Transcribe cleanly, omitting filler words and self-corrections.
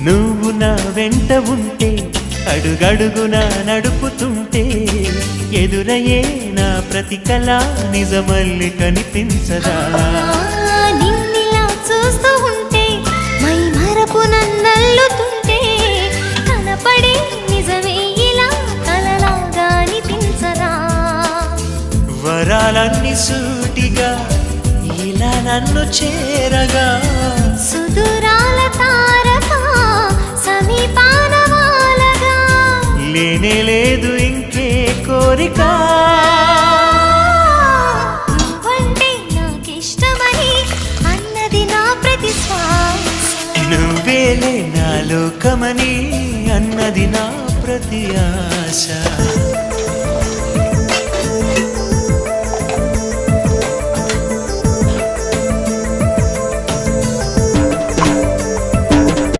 నువ్వు నా వెంట ఉంటే అడుగడుగునా నడుపుతుంటే ఎదురయ్యే నా ప్రతి కళ నిజమల్లి కనిపించదా నిన్నిలా చూస్తూ ఉంటే మై మరపు నన్నల్లుతుంటే కనపడే నిజమే ఇలా కలలాగా అనిపించదా వరాలన్నీ సూటిగా ఇలా నన్ను చేరగా సుదూరాల తారక సమీపాన వాలగా లేనే లేదు ఇంకే కోరిక నువ్వంటే నాకిష్టమని అన్నది నా ప్రతి శ్వాస నువ్వేలే నా లోకమని అన్నది నా ప్రతి ఆశ